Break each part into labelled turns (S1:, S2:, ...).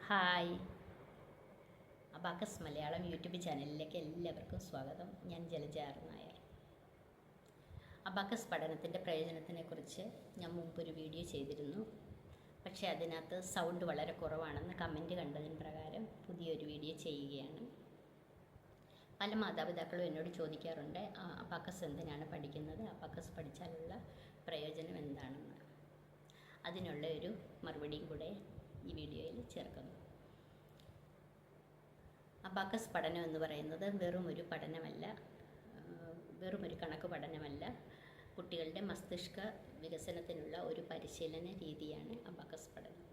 S1: Hi, abacus Malayalam YouTube ചാനലിലേക്ക് എല്ലാവർക്കും സ്വാഗതം. ഞാൻ ജലജ ആർ നായർ. അബാക്കസ് പഠനത്തിൻ്റെ പ്രയോജനത്തിനെക്കുറിച്ച് ഞാൻ മുമ്പൊരു വീഡിയോ ചെയ്തിരുന്നു. പക്ഷേ അതിനകത്ത് സൗണ്ട് വളരെ കുറവാണെന്ന് കമൻറ്റ് കണ്ടതിന് പ്രകാരം പുതിയൊരു വീഡിയോ ചെയ്യുകയാണ്. പല മാതാപിതാക്കളും എന്നോട് ചോദിക്കാറുണ്ട്, അബാക്കസ് എന്തിനാണ് പഠിക്കുന്നത്, അബാക്കസ് പഠിച്ചാലുള്ള പ്രയോജനം എന്താണെന്ന്. അതിനുള്ള ഒരു മറുപടിയും കൂടെ ഈ വീഡിയോയിൽ ചേർക്കുന്നു. അബാക്കസ് പഠനം എന്ന് പറയുന്നത് വെറുമൊരു പഠനമല്ല, വെറുമൊരു കണക്ക് പഠനമല്ല. കുട്ടികളുടെ മസ്തിഷ്ക വികസനത്തിനുള്ള ഒരു പരിശീലന രീതിയാണ് അബാക്കസ് പഠനം.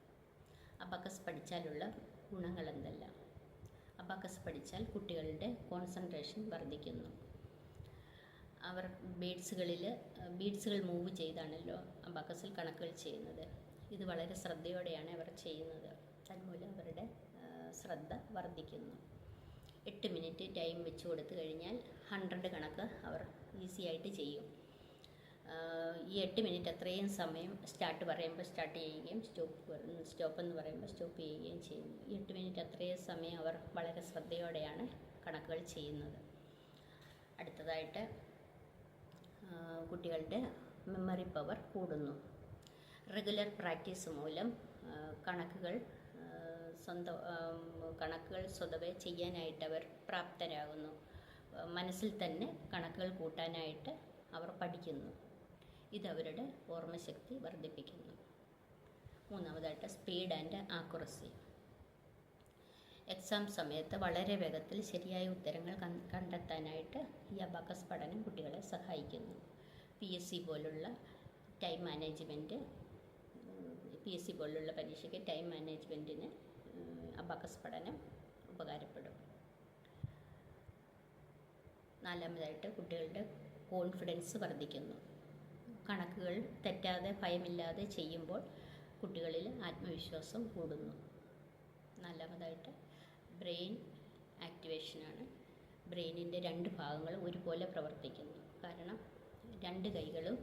S1: അബാക്കസ് പഠിച്ചാലുള്ള ഗുണങ്ങൾ എന്തെല്ലാം? അബാക്കസ് പഠിച്ചാൽ കുട്ടികളുടെ കോൺസെൻട്രേഷൻ വർദ്ധിക്കുന്നു. അവർ ബീഡ്സുകൾ മൂവ് ചെയ്താണല്ലോ അബാക്കസിൽ കണക്കുകൾ ചെയ്യുന്നത്. ഇത് വളരെ ശ്രദ്ധയോടെയാണ് അവർ ചെയ്യുന്നത്. തന്മൂലം അവരുടെ ശ്രദ്ധ വർദ്ധിക്കുന്നു. 8 മിനിറ്റ് ടൈം വെച്ച് കൊടുത്തു കഴിഞ്ഞാൽ 100 കണക്ക് അവർ ഈസി ആയിട്ട് ചെയ്യും. ഈ 8 മിനിറ്റ് അത്രയും സമയം സ്റ്റാർട്ട് പറയുമ്പോൾ സ്റ്റാർട്ട് ചെയ്യുകയും സ്റ്റോപ്പ് എന്ന് പറയുമ്പോൾ സ്റ്റോപ്പ് ചെയ്യുകയും ചെയ്യുന്നു. ഈ 8 മിനിറ്റ് അത്രയും സമയം അവർ വളരെ ശ്രദ്ധയോടെയാണ് കണക്കുകൾ ചെയ്യുന്നത്. അടുത്തതായിട്ട് കുട്ടികളുടെ മെമ്മറി പവർ കൂടുന്നു. റെഗുലർ പ്രാക്ടീസ് മൂലം കണക്കുകൾ സ്വതവേ ചെയ്യാനായിട്ട് അവർ പ്രാപ്തരാകുന്നു. മനസ്സിൽ തന്നെ കണക്കുകൾ കൂട്ടാനായിട്ട് അവർ പഠിക്കുന്നു. ഇതവരുടെ ഓർമ്മശക്തി വർദ്ധിപ്പിക്കുന്നു. മൂന്നാമതായിട്ട് സ്പീഡ് ആൻഡ് ആക്യുറസി. എക്സാം സമയത്ത് വളരെ വേഗത്തിൽ ശരിയായ ഉത്തരങ്ങൾ കണ്ടെത്താനായിട്ട് ഈ അബാക്കസ് പഠനം കുട്ടികളെ സഹായിക്കുന്നു. PSC പോലുള്ള പരീക്ഷയ്ക്ക് ടൈം മാനേജ്മെൻറ്റിന് അബാക്കസ് പഠനം ഉപകാരപ്പെടും. നാലാമതായിട്ട് കുട്ടികളുടെ കോൺഫിഡൻസ് വർദ്ധിക്കുന്നു. കണക്കുകൾ തെറ്റാതെ ഭയമില്ലാതെ ചെയ്യുമ്പോൾ കുട്ടികളിൽ ആത്മവിശ്വാസം കൂടുന്നു. നാലാമതായിട്ട് ബ്രെയിൻ ആക്ടിവേഷനാണ്. ബ്രെയിനിൻ്റെ 2 ഭാഗങ്ങളും ഒരുപോലെ പ്രവർത്തിക്കുന്നു. കാരണം 2 കൈകളും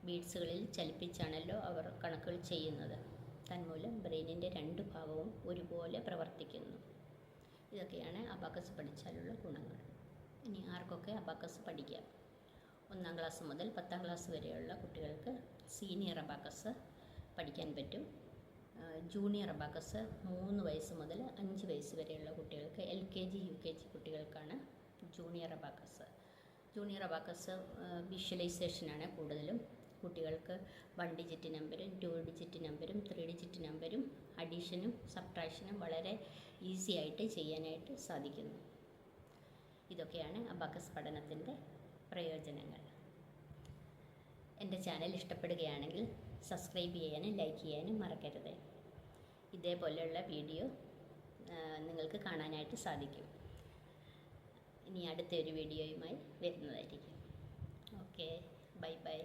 S1: ബീഡ്സുകളിൽ ചലിപ്പിച്ചാണല്ലോ അവർ കണക്കുകൾ ചെയ്യുന്നത്. തന്മൂലം ബ്രെയിനിൻ്റെ 2 ഭാഗവും ഒരുപോലെ പ്രവർത്തിക്കുന്നു. ഇതൊക്കെയാണ് അബാക്കസ് പഠിച്ചാലുള്ള ഗുണങ്ങൾ. ഇനി ആർക്കൊക്കെ അബാക്കസ് പഠിക്കാം? 1ാം ക്ലാസ് മുതൽ 10ാം ക്ലാസ് വരെയുള്ള കുട്ടികൾക്ക് സീനിയർ അബാക്കസ് പഠിക്കാൻ പറ്റും. ജൂനിയർ അബാക്കസ് 3 വയസ്സ് മുതൽ 5 വയസ്സ് വരെയുള്ള കുട്ടികൾക്ക്, LKG UKG കുട്ടികൾക്കാണ് ജൂനിയർ അബാക്കസ്. ജൂനിയർ അബാക്കസ് വിഷ്വലൈസേഷനാണ് കൂടുതലും. കുട്ടികൾക്ക് 1 ഡിജിറ്റ് നമ്പരും 2 ഡിജിറ്റ് നമ്പരും 3 ഡിജിറ്റ് നമ്പരും അഡീഷനും സബ്ട്രാക്ഷനും വളരെ ഈസി ആയിട്ട് ചെയ്യാനായിട്ട് സാധിക്കുന്നു. ഇതൊക്കെയാണ് അബാക്കസ് പഠനത്തിൻ്റെ പ്രയോജനങ്ങൾ. എൻ്റെ ചാനൽ ഇഷ്ടപ്പെടുകയാണെങ്കിൽ സബ്സ്ക്രൈബ് ചെയ്യാനും ലൈക്ക് ചെയ്യാനും മറക്കരുത്. ഇതേപോലെയുള്ള വീഡിയോ നിങ്ങൾക്ക് കാണാനായിട്ട് സാധിക്കും. ഇനി അടുത്തൊരു വീഡിയോയുമായി വരുന്നതായിരിക്കും. Okay, bye bye.